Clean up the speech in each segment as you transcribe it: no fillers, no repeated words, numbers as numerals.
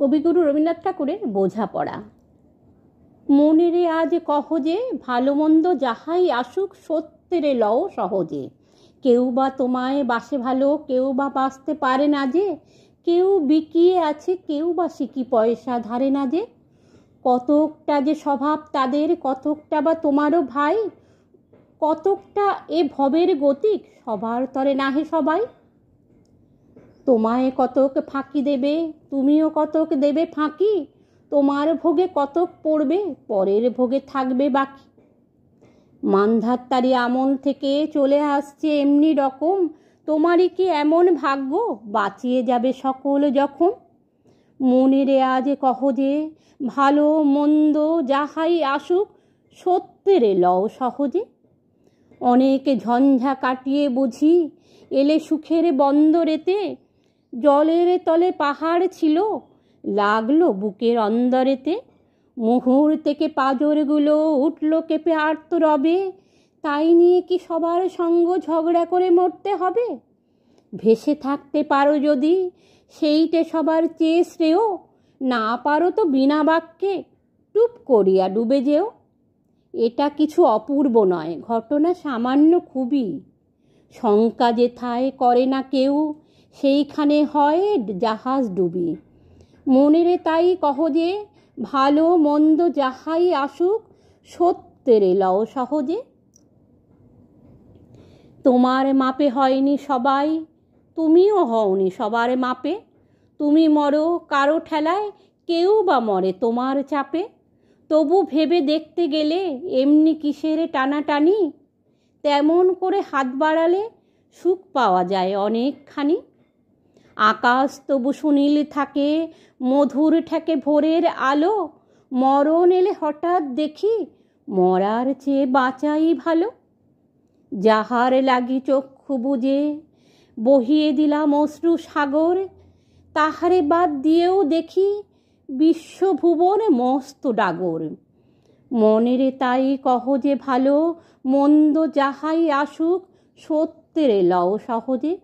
কবিগুরু রবীন্দ্রনাথ ঠাকুরের বোঝাপড়া। মনেরে আজ কহ যে ভালো মন্দ যাহাই আসুক সত্যেরে লও সহজে। কেউ বা তোমায় বাসে ভালো, কেউ বা বাসতে পারে না যে। কেউ বিকিয়ে আছে, কেউ বা সিকি পয়সা ধারে না যে। কতকটা যে স্বভাব তাদের, কতকটা বা তোমারও ভাই। কতকটা এ ভবের গতিক, সবার তরে নাহে সবাই। তোমায় কতক ফাঁকি দেবে, তুমিও কতক দেবে ফাঁকি। তোমার ভোগে কতক পড়বে, পরের ভোগে থাকবে বাকি। মান্ধাত্তারি আমল থেকে চলে আসছে এমনি রকম। তোমারই কি এমন ভাগ্য, বাঁচিয়ে যাবে সকল যখন। মনেরে আজ কহ যে ভালো মন্দ যাহাই আসুক সত্যেরে লও সহজে। অনেক ঝঞ্ঝা কাটিয়ে বুঝি এলে সুখের বন্দরেতে। জলের তলে পাহাড় ছিল, লাগলো বুকের অন্দরেতে। মুহূর্তেকে পাঁজরগুলো উঠল কেঁপে আর্তরবে। তাই নিয়ে কি সবার সঙ্গ ঝগড়া করে মরতে হবে? ভেসে থাকতে পারো যদি সেইটে সবার চেয়ে শ্রেয়। না পারো তো বিনা বাক্যে টুপ করিয়া ডুবে যেও। এটা কিছু অপূর্ব নয়, ঘটনা সামান্য খুবই। শঙ্কা যেথায় করে না কেউ, সেইখানে হয় জাহাজ ডুবি। মনেরে তাই কহ যে ভালো মন্দ যাহাই আসুক সত্যেরে লও সহজে। তোমার মাপে হয়নি সবাই, তুমিও হওনি সবার মাপে। তুমি মরো কারো ঠেলায়, কেউ বা মরে তোমার চাপে। তবু ভেবে দেখতে গেলে এমনি কিসের টানাটানি। তেমন করে হাত বাড়ালে সুখ পাওয়া যায় অনেকখানি। আকাশ তবু সুনীল থাকে, মধুর ঠেকে ভোরের আলো। মরণ এলে হঠাৎ দেখি মরার চেয়ে বাঁচাই ভালো। যাহার লাগি চক্ষু বুজে বহিয়ে দিলাম অশ্রু সাগর। তাহারে বাদ দিয়েও দেখি বিশ্বভুবন মস্ত ডাগর। মনেরে তাই কহ যে ভালো মন্দ যাহাই আসুক সত্যেরে লও সহজে।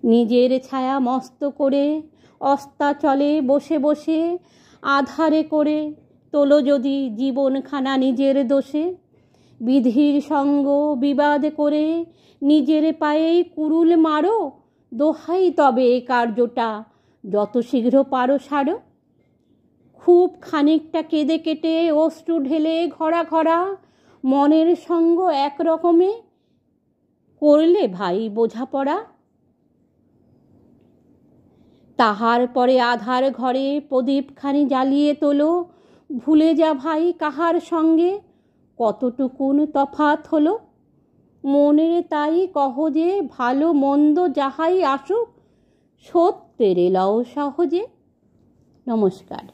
নিজের ছায়া মস্ত করে অস্তাচলে বসে বসে আধারে করে তোলো যদি জীবনখানা নিজের দোষে। বিধির সঙ্গ বিবাদ করে নিজের পায়েই কুরুল মারো। দোহাই তবে এ কার্যটা যত শীঘ্র পারো সারো। খুব খানিকটা কেঁদে কেটে অশ্রু ঢেলে ঘরা ঘরা মনের সঙ্গ এক রকমে করলে ভাই বোঝাপড়া। তাহার পরে আধার ঘরে প্রদীপখানি জ্বালিয়ে তোলো। ভুলে যা ভাই কাহার সঙ্গে কতটুকুন তফাৎ হলো। মনেরে তাই কহ যে ভালো মন্দ যাহাই আসুক সত্যেরে লও সহজে। নমস্কার।